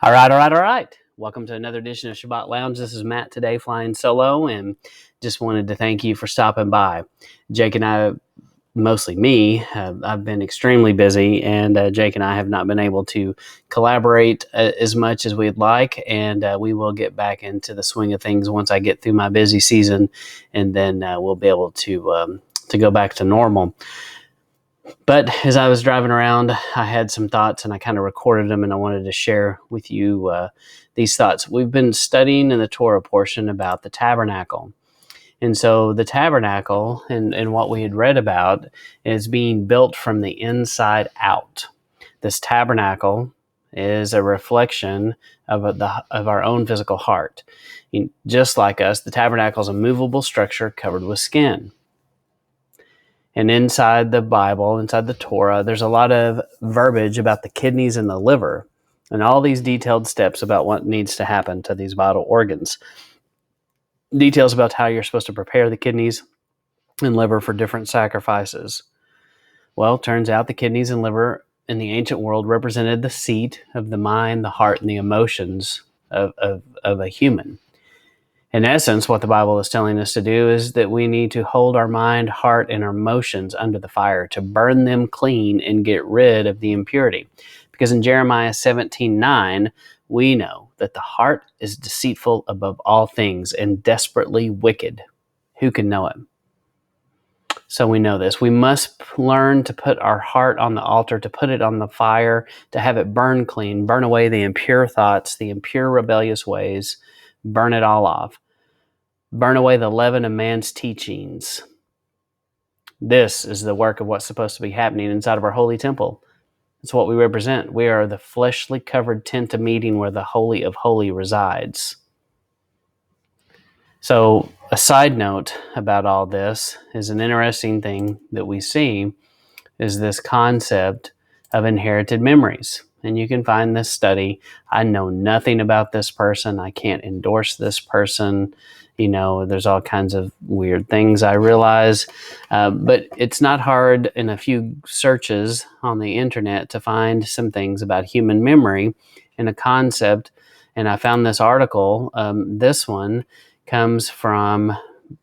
All right. Welcome to another edition of Shabbat Lounge. This is Matt today, flying solo, and just wanted to thank you for stopping by. Jake and I, mostly me, I've been extremely busy, and Jake and I have not been able to collaborate as much as we'd like, and we will get back into the swing of things once I get through my busy season, and then we'll be able to go back to normal. But as I was driving around, I had some thoughts and I kind of recorded them, and I wanted to share with you these thoughts. We've been studying in the Torah portion about the tabernacle. And so the tabernacle and what we had read about is being built from the inside out. This tabernacle is a reflection of our own physical heart. Just like us, the tabernacle is a movable structure covered with skin. And inside the Bible, inside the Torah, there's a lot of verbiage about the kidneys and the liver and all these detailed steps about what needs to happen to these vital organs. Details about how you're supposed to prepare the kidneys and liver for different sacrifices. Well, turns out the kidneys and liver in the ancient world represented the seat of the mind, the heart, and the emotions of a human. In essence, what the Bible is telling us to do is that we need to hold our mind, heart, and our emotions under the fire to burn them clean and get rid of the impurity. Because in Jeremiah 17:9, we know that the heart is deceitful above all things and desperately wicked. Who can know it? So we know this. We must learn to put our heart on the altar, to put it on the fire, to have it burn clean, burn away the impure thoughts, the impure rebellious ways, burn it all off. Burn away the leaven of man's teachings. This is the work of what's supposed to be happening inside of our holy temple. It's what we represent. We are the fleshly covered tent of meeting where the Holy of Holies resides. So a side note about all this is an interesting thing that we see is this concept of inherited memories. And you can find this study. I know nothing about this person. I can't endorse this person. There's all kinds of weird things I realize. But it's not hard in a few searches on the internet to find some things about human memory and a concept. And I found this article. This one comes from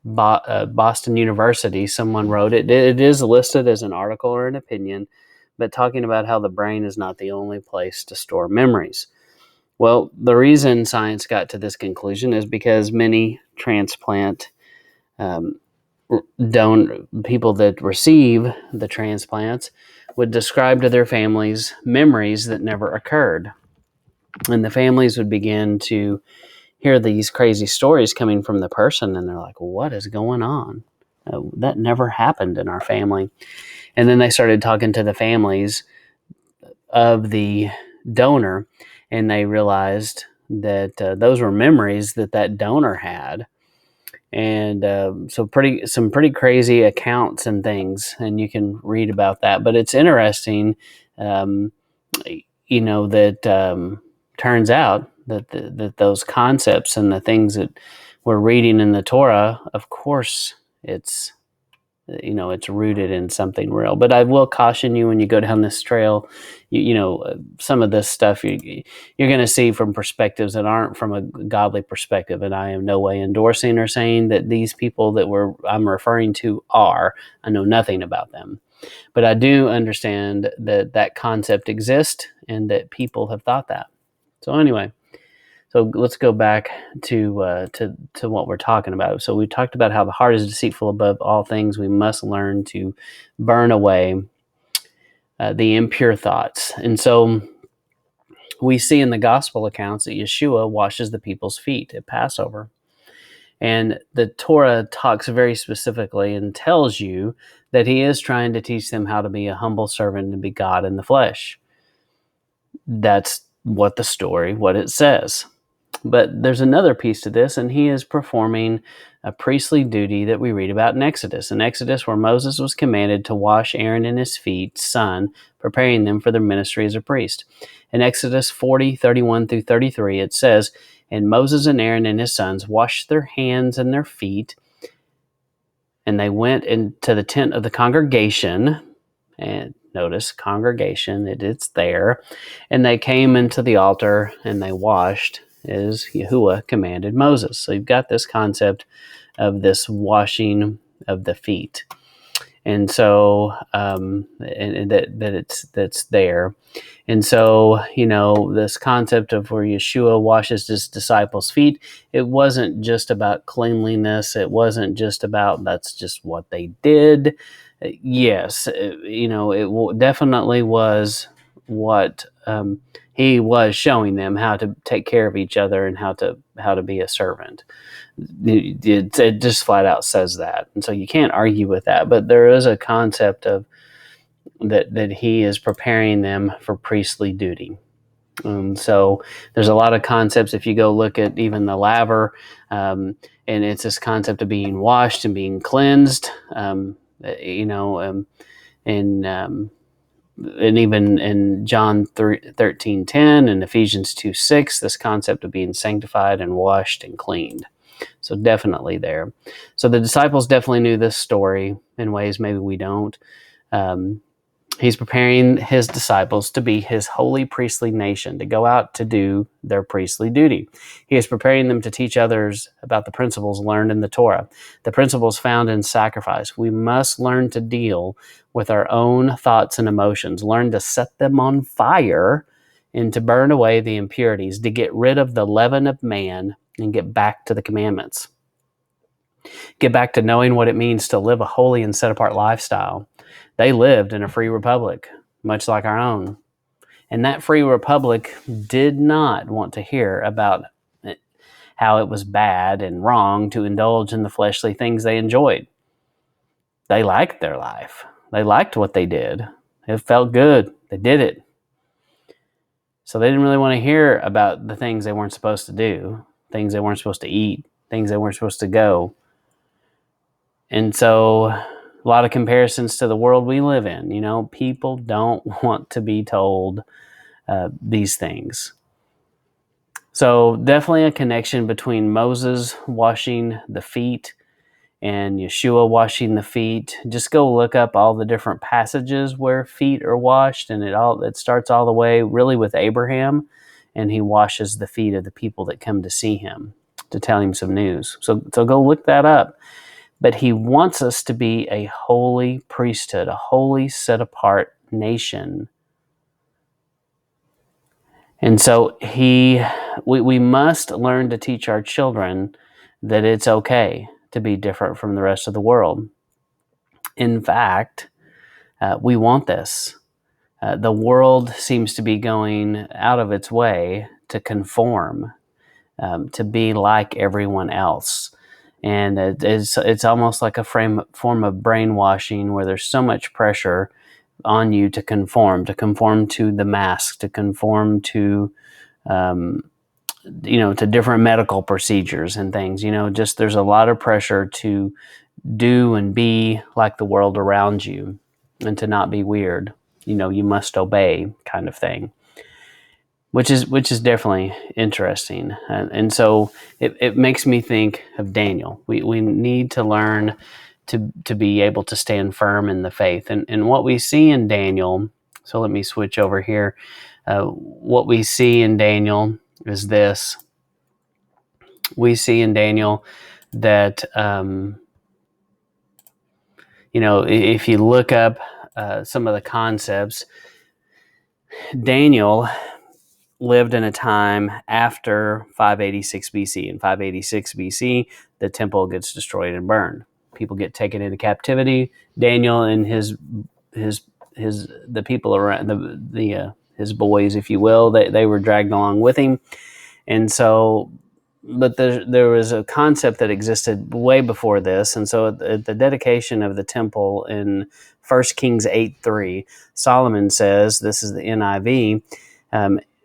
Boston University. Someone wrote it. It is listed as an article or an opinion, but talking about how the brain is not the only place to store memories. Well, the reason science got to this conclusion is because many transplant people that receive the transplants would describe to their families memories that never occurred. And the families would begin to hear these crazy stories coming from the person, and they're like, what is going on? That never happened in our family. And then they started talking to the families of the donor, and they realized that those were memories that donor had. And some pretty crazy accounts and things, and you can read about that. But it's interesting, that turns out that those concepts and the things that we're reading in the Torah, of course, it's rooted in something real. But I will caution you when you go down this trail, some of this stuff you're going to see from perspectives that aren't from a godly perspective. And I am no way endorsing or saying that these people that I'm referring to are. I know nothing about them. But I do understand that concept exists and that people have thought that. So anyway, so let's go back to what we're talking about. So we talked about how the heart is deceitful above all things. We must learn to burn away the impure thoughts. And so we see in the gospel accounts that Yeshua washes the people's feet at Passover. And the Torah talks very specifically and tells you that he is trying to teach them how to be a humble servant and be God in the flesh. That's what it says. But there's another piece to this, and he is performing a priestly duty that we read about in Exodus. In Exodus, where Moses was commanded to wash Aaron and his son, preparing them for their ministry as a priest. In Exodus 40:31 through 33, it says, "And Moses and Aaron and his sons washed their hands and their feet, and they went into the tent of the congregation." And notice, congregation, it's there, and they came into the altar and they washed as Yahuwah commanded Moses. So you've got this concept of this washing of the feet. And so and that's there. And so, this concept of where Yeshua washes his disciples' feet, it wasn't just about cleanliness. It wasn't just about that's just what they did. Yes, it definitely was what he was showing them, how to take care of each other and how to be a servant. It just flat out says that, and so you can't argue with that. But there is a concept of that he is preparing them for priestly duty. So there's a lot of concepts. If you go look at even the laver, and it's this concept of being washed and being cleansed, and even in John 13:10 and Ephesians 2:6, this concept of being sanctified and washed and cleaned. So definitely there. So the disciples definitely knew this story in ways maybe we don't. He's preparing his disciples to be his holy priestly nation, to go out to do their priestly duty. He is preparing them to teach others about the principles learned in the Torah, the principles found in sacrifice. We must learn to deal with our own thoughts and emotions, learn to set them on fire and to burn away the impurities, to get rid of the leaven of man and get back to the commandments. Get back to knowing what it means to live a holy and set-apart lifestyle. They lived in a free republic, much like our own. And that free republic did not want to hear about how it was bad and wrong to indulge in the fleshly things they enjoyed. They liked their life. They liked what they did. It felt good. They did it. So they didn't really want to hear about the things they weren't supposed to do, things they weren't supposed to eat, things they weren't supposed to go. And so a lot of comparisons to the world we live in. People don't want to be told these things. So definitely a connection between Moses washing the feet and Yeshua washing the feet. Just go look up all the different passages where feet are washed, and it starts all the way really with Abraham, and he washes the feet of the people that come to see him, to tell him some news. So go look that up. But he wants us to be a holy priesthood, a holy set-apart nation. And so we must learn to teach our children that it's okay to be different from the rest of the world. In fact, we want this. The world seems to be going out of its way to conform, to be like everyone else. And it's almost like a form of brainwashing where there's so much pressure on you to conform to the mask, to conform to, to different medical procedures and things. Just there's a lot of pressure to do and be like the world around you and to not be weird. You must obey kind of thing. Which is definitely interesting. And so it makes me think of Daniel. We need to learn to be able to stand firm in the faith. And what we see in Daniel, so let me switch over here. What we see in Daniel is this. We see in Daniel that, if you look up some of the concepts, Daniel lived in a time after 586 BC. In 586 BC, the temple gets destroyed and burned. People get taken into captivity. Daniel and the people around his boys, if you will, they were dragged along with him. And so, but there was a concept that existed way before this. And so at the dedication of the temple in 1 Kings 8:3, Solomon says, this is the NIV,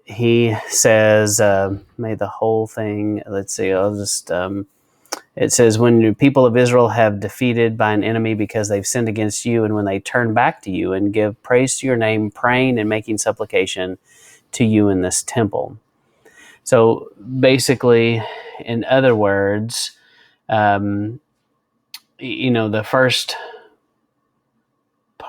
he says, may the whole thing, let's see, it says, when the people of Israel have defeated by an enemy because they've sinned against you, and when they turn back to you and give praise to your name, praying and making supplication to you in this temple. So basically, in other words, the first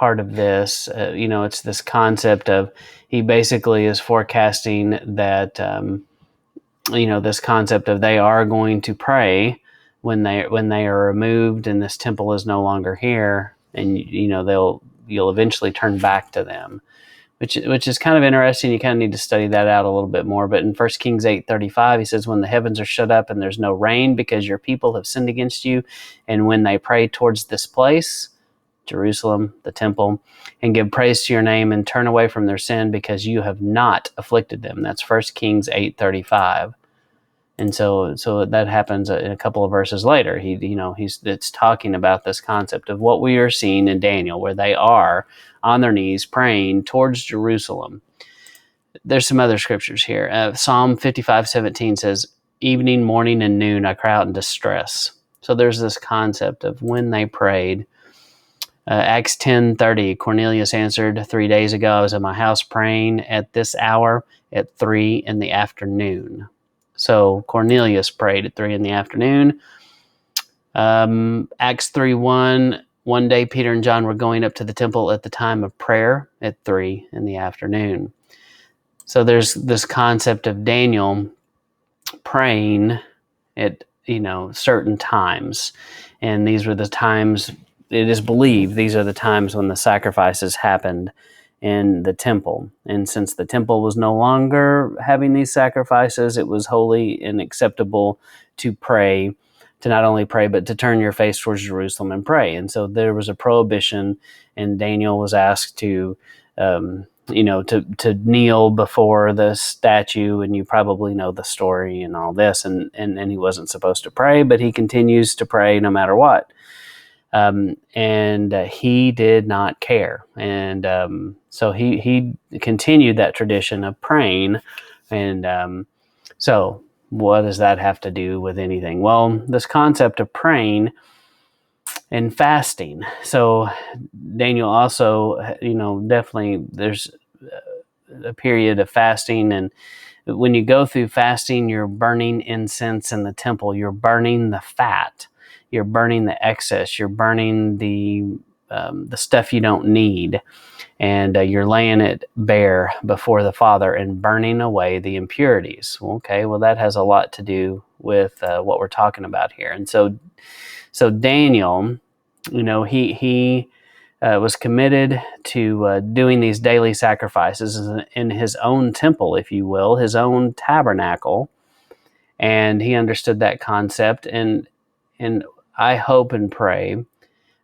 part of this. It's this concept of, he basically is forecasting that, this concept of they are going to pray when they are removed and this temple is no longer here, and you'll eventually turn back to them, which is kind of interesting. You kind of need to study that out a little bit more. But in 1 Kings 8:35, he says, when the heavens are shut up and there's no rain because your people have sinned against you, and when they pray towards this place, Jerusalem, the temple, and give praise to your name and turn away from their sin because you have not afflicted them. That's 1 Kings 8:35. And so that happens in a couple of verses later. It's talking about this concept of what we are seeing in Daniel, where they are on their knees praying towards Jerusalem. There's some other scriptures here. Psalm 55:17 says, evening, morning, and noon I cry out in distress. So there's this concept of when they prayed. Acts 10:30, Cornelius answered, 3 days ago I was at my house praying at this hour at 3 in the afternoon. So Cornelius prayed at 3 in the afternoon. Acts 3:1, one day Peter and John were going up to the temple at the time of prayer at 3 in the afternoon. So there's this concept of Daniel praying at certain times, and these were the times. It is believed these are the times when the sacrifices happened in the temple. And since the temple was no longer having these sacrifices, it was holy and acceptable to pray, to not only pray, but to turn your face towards Jerusalem and pray. And so there was a prohibition, and Daniel was asked to kneel before the statue, and you probably know the story and all this, and he wasn't supposed to pray, but he continues to pray no matter what. And he did not care. And so he continued that tradition of praying. And so what does that have to do with anything? Well, this concept of praying and fasting. So Daniel also, definitely there's a period of fasting. And when you go through fasting, you're burning incense in the temple. You're burning the fat. You're burning the excess. You're burning the stuff you don't need, and you're laying it bare before the Father and burning away the impurities. Okay, well, that has a lot to do with what we're talking about here. And so Daniel, he was committed to doing these daily sacrifices in his own temple, if you will, his own tabernacle, and he understood that concept. And I hope and pray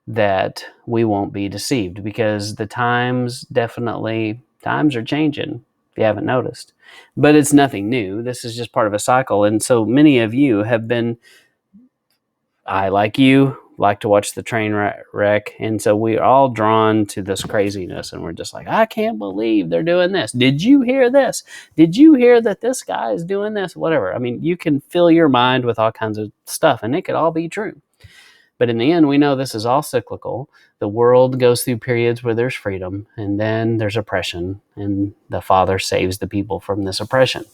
that we won't be deceived, because the times are changing, if you haven't noticed. But it's nothing new. This is just part of a cycle. And so many of you have been, like to watch the train wreck. And so we're all drawn to this craziness, and we're just like, I can't believe they're doing this. Did you hear this? Did you hear that this guy is doing this? Whatever. I mean, you can fill your mind with all kinds of stuff, and it could all be true. But in the end, we know this is all cyclical. The world goes through periods where there's freedom, and then there's oppression, and the Father saves the people from this oppression.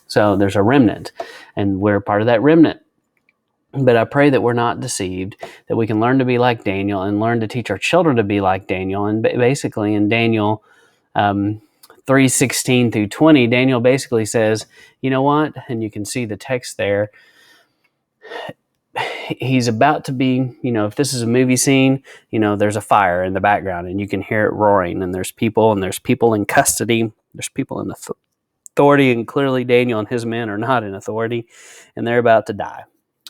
So there's a remnant, and we're part of that remnant. But I pray that we're not deceived, that we can learn to be like Daniel and learn to teach our children to be like Daniel. And basically in Daniel 3:16 through 20, Daniel basically says, you know what? And you can see the text there. He's about to be, if this is a movie scene, there's a fire in the background and you can hear it roaring, and there's people in custody. There's people in authority, and clearly Daniel and his men are not in authority, and they're about to die.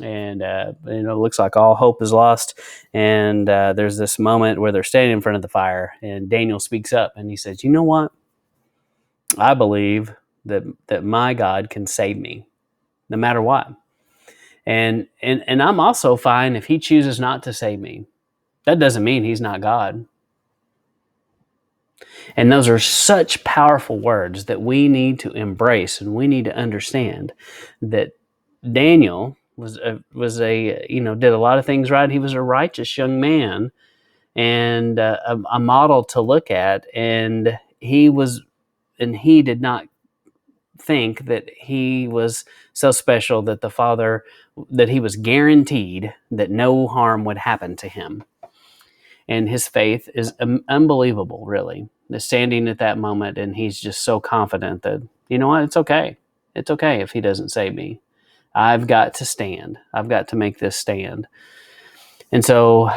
And it looks like all hope is lost. And there's this moment where they're standing in front of the fire, and Daniel speaks up and he says, you know what? I believe that my God can save me no matter what. And I'm also fine if he chooses not to save me. That doesn't mean he's not God. And those are such powerful words that we need to embrace, and we need to understand that Daniel was a did a lot of things right. He was a righteous young man, and a model to look at. And he did not think that he was so special that he was guaranteed that no harm would happen to him. And his faith is unbelievable, really. Standing at that moment, and he's just so confident that, you know what, it's okay. It's okay if he doesn't save me. I've got to stand. I've got to make this stand. And so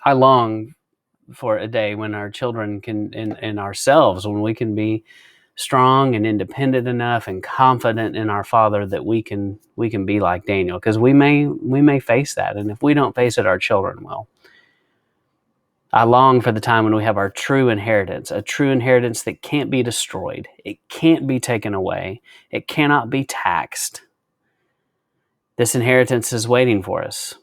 I long for a day when our children can, and ourselves, when we can be strong and independent enough and confident in our Father that we can be like Daniel, because we may face that, and if we don't face it, our children will. I long for the time when we have our true inheritance, a true inheritance that can't be destroyed. It can't be taken away. It cannot be taxed. This inheritance is waiting for us,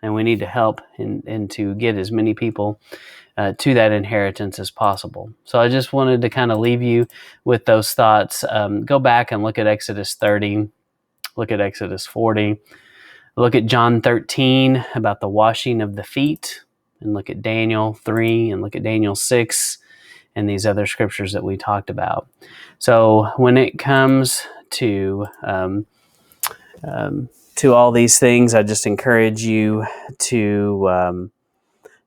and we need to help and to get as many people to that inheritance as possible. So I just wanted to kind of leave you with those thoughts. Go back and look at Exodus 30, look at Exodus 40, look at John 13 about the washing of the feet, and look at Daniel 3 and look at Daniel 6 and these other scriptures that we talked about. So when it comes to all these things, I just encourage you to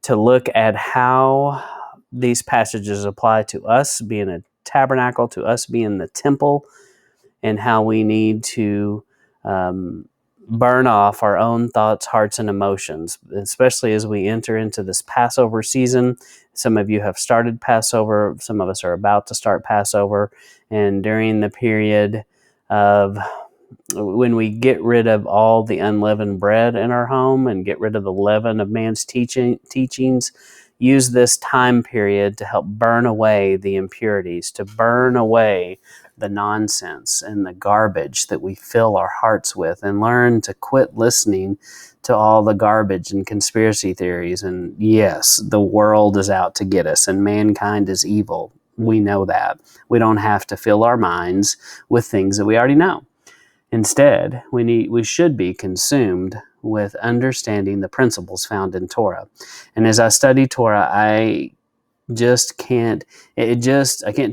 look at how these passages apply to us being a tabernacle, to us being the temple, and how we need to burn off our own thoughts, hearts, and emotions, especially as we enter into this Passover season. Some of you have started Passover. Some of us are about to start Passover. And during the period of when we get rid of all the unleavened bread in our home and get rid of the leaven of man's teachings, use this time period to help burn away the impurities, to burn away the nonsense and the garbage that we fill our hearts with, and learn to quit listening to all the garbage and conspiracy theories. And yes, the world is out to get us and mankind is evil. We know that. We don't have to fill our minds with things that we already know. Instead, we should be consumed with understanding the principles found in Torah. And as I study Torah, I can't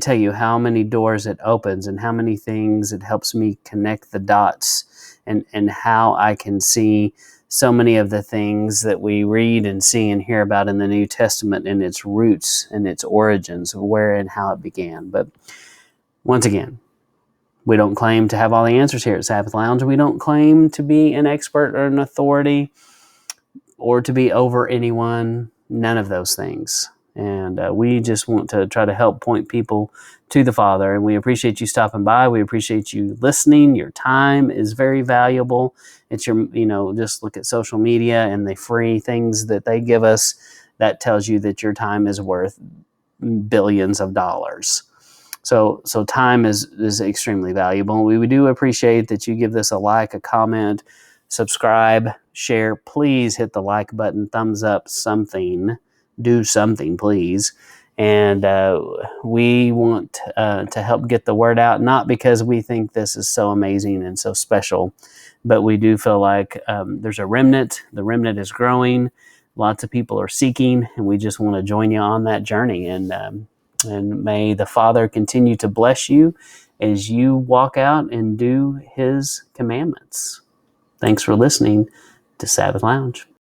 tell you how many doors it opens and how many things it helps me connect the dots, and how I can see so many of the things that we read and see and hear about in the New Testament and its roots and its origins, where and how it began. But once again, we don't claim to have all the answers here at Sabbath Lounge. We don't claim to be an expert or an authority or to be over anyone. None of those things. And we just want to try to help point people to the Father. And we appreciate you stopping by. We appreciate you listening. Your time is very valuable. It's just look at social media and the free things that they give us. That tells you that your time is worth billions of dollars. So time is extremely valuable. We do appreciate that you give this a like, a comment, subscribe, share. Please hit the like button, thumbs up, something. Do something, please. And we want to help get the word out, not because we think this is so amazing and so special, but we do feel like there's a remnant. The remnant is growing. Lots of people are seeking, and we just want to join you on that journey. And may the Father continue to bless you as you walk out and do His commandments. Thanks for listening to Sabbath Lounge.